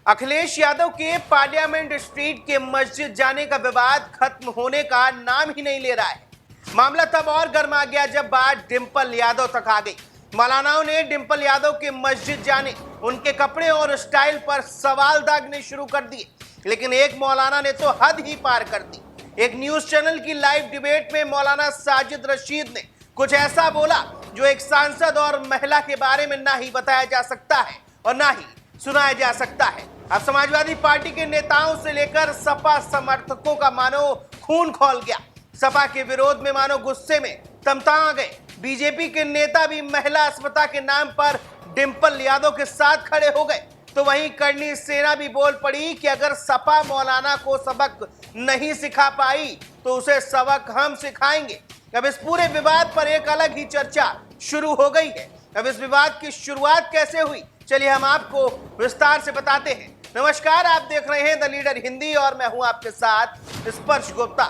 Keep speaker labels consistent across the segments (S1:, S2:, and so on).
S1: अखिलेश यादव के parliament street के मस्जिद जाने का विवाद खत्म होने का नाम ही नहीं ले रहा है। मामला तब और गर्मा गया जब बात डिंपल यादव तक आ गई। मौलानाओं ने डिंपल यादव के मस्जिद जाने, उनके कपड़े और स्टाइल पर सवाल दागने शुरू कर दिए। लेकिन एक मौलाना ने तो हद ही पार कर दी। एक न्यूज चैनल की लाइव डिबेट में मौलाना साजिद रशीद ने कुछ ऐसा बोला जो एक सांसद और महिला के बारे में ना ही बताया जा सकता है और ना ही सुनाया जा सकता है। अब समाजवादी पार्टी के नेताओं से लेकर सपा समर्थकों का मानो खून खौल गया। सपा के विरोध में मानो गुस्से में तमता गए। बीजेपी के नेता भी महिला अस्मिता के नाम पर डिंपल यादव के साथ खड़े हो गए। तो वहीं करणी सेना भी बोल पड़ी कि अगर सपा मौलाना को सबक नहीं सिखा पाई तो उसे सबक हम सिखाएंगे। अब इस पूरे विवाद पर एक अलग ही चर्चा शुरू हो गई है। अब इस विवाद की शुरुआत कैसे हुई, चलिए हम आपको विस्तार से बताते हैं। नमस्कार, आप देख रहे हैं द लीडर हिंदी और मैं हूं आपके साथ स्पर्श गुप्ता।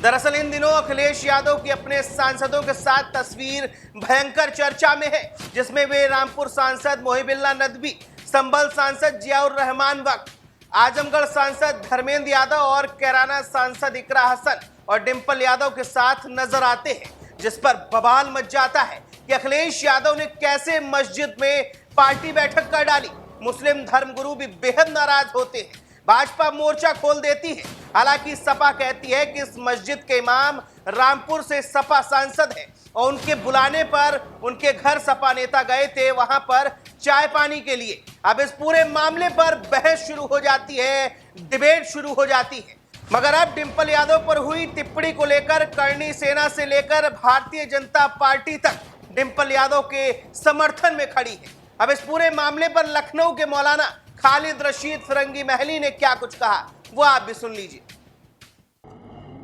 S1: दरअसल इन दिनों अखिलेश यादव की अपने सांसदों के साथ तस्वीर भयंकर चर्चा में है, जिसमें वे रामपुर सांसद मोहिबुल्लाह नदवी, संभल सांसद जियाउर रहमान वक्त, आजमगढ़ सांसद धर्मेंद्र यादव और कैराना सांसद इकरा हसन और डिंपल यादव के साथ नजर आते हैं। जिस पर बवाल मच जाता है कि अखिलेश यादव ने कैसे मस्जिद में पार्टी बैठक कर डाली। मुस्लिम धर्मगुरु भी बेहद नाराज होते हैं। भाजपा मोर्चा खोल देती है। हालांकि सपा कहती है कि इस मस्जिद के इमाम रामपुर से सपा सांसद हैं और उनके बुलाने पर उनके घर सपा नेता गए थे, वहां पर चाय पानी के लिए। अब इस पूरे मामले पर बहस शुरू हो जाती है, डिबेट शुरू हो जाती है। मगर अब डिंपल यादव पर हुई टिप्पणी को लेकर करणी सेना से लेकर भारतीय जनता पार्टी तक डिंपल यादव के समर्थन में खड़ी है। अब इस पूरे मामले पर लखनऊ के मौलाना खालिद रशीद फिरंगी महली ने क्या कुछ कहा, वो आप भी सुन लीजिए।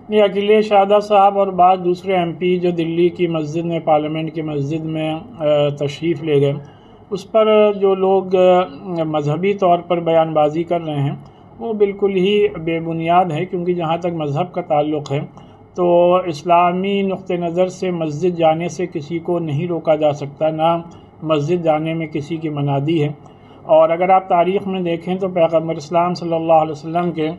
S2: ये अखिलेश यादव साहब और बाद दूसरे एमपी जो दिल्ली की मस्जिद में, पार्लियामेंट की मस्जिद में तशरीफ़ ले गए, उस पर जो लोग मजहबी तौर पर बयानबाजी कर रहे हैं वो बिल्कुल ही बेबुनियाद है। क्योंकि जहाँ तक मज़हब का ताल्लुक़ है तो इस्लामी नुक्ते नज़र से मस्जिद जाने से किसी को नहीं रोका जा सकता, ना मस्जिद जाने में किसी की मनादी है। और अगर आप तारीख़ में देखें तो पैगम्बर इस्लाम सल्लल्लाहु अलैहि वसल्लम के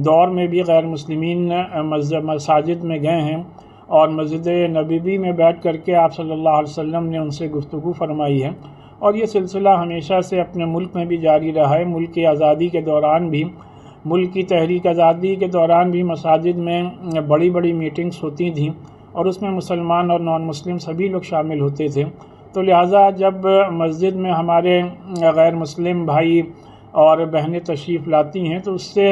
S2: दौर में भी गैर मुस्लिमीन मसाजिद में गए हैं और मस्जिद नबवी में बैठ करके आप सल्लल्लाहु अलैहि वसल्लम ने उनसे गुफ्तगू फरमाई है। और ये सिलसिला हमेशा से अपने मुल्क में भी जारी रहा है। मुल्क की आज़ादी के दौरान भी, मुल्क की तहरीक आज़ादी के दौरान भी मसाजिद में बड़ी बड़ी मीटिंग्स होती थीं और उसमें मुसलमान और नॉन मुस्लिम सभी लोग शामिल होते थे। तो लिहाजा जब मस्जिद में हमारे गैर मुस्लिम भाई और बहनें तशरीफ़ लाती हैं तो उससे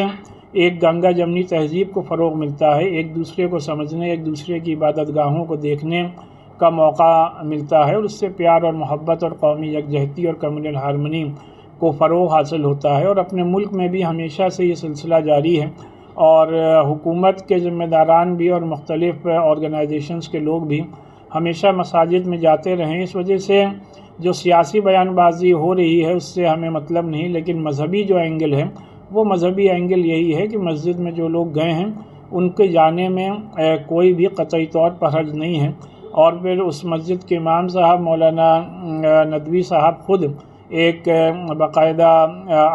S2: एक गंगा जमनी तहज़ीब को फ़रोग़ मिलता है, एक दूसरे को समझने, एक दूसरे की इबादत गाहों को देखने का मौका मिलता है और उससे प्यार और मोहब्बत और कौमी यकजहती और कम्युनल हारमनी को फ़रोग़ हासिल होता है। और अपने मुल्क में भी हमेशा से ये सिलसिला जारी है और हुकूमत के ज़िम्मेदारान भी और मुख्तलिफ़ ऑर्गेनाइजेशंस के लोग भी हमेशा मसाजिद में जाते रहें। इस वजह से जो सियासी बयानबाजी हो रही है उससे हमें मतलब नहीं, लेकिन मजहबी जो एंगल है वो मजहबी एंगल यही है कि मस्जिद में जो लोग गए हैं उनके जाने में कोई भी कतई तौर पर हर्ज नहीं है। और फिर उस मस्जिद के इमाम साहब मौलाना नदवी साहब ख़ुद एक बाकायदा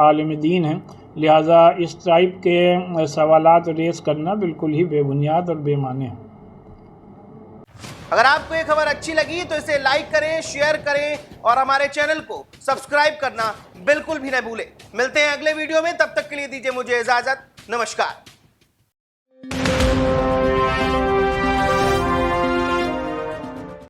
S2: आलिम दीन हैं। लिहाजा इस टाइप के सवालात रेस करना बिल्कुल ही बेबुनियाद और बेमाने हैं।
S1: अगर आपको ये खबर अच्छी लगी तो इसे लाइक करें, शेयर करें और हमारे चैनल को सब्सक्राइब करना बिल्कुल भी न भूलें। मिलते हैं अगले वीडियो में, तब तक के लिए दीजिए मुझे इजाजत। नमस्कार।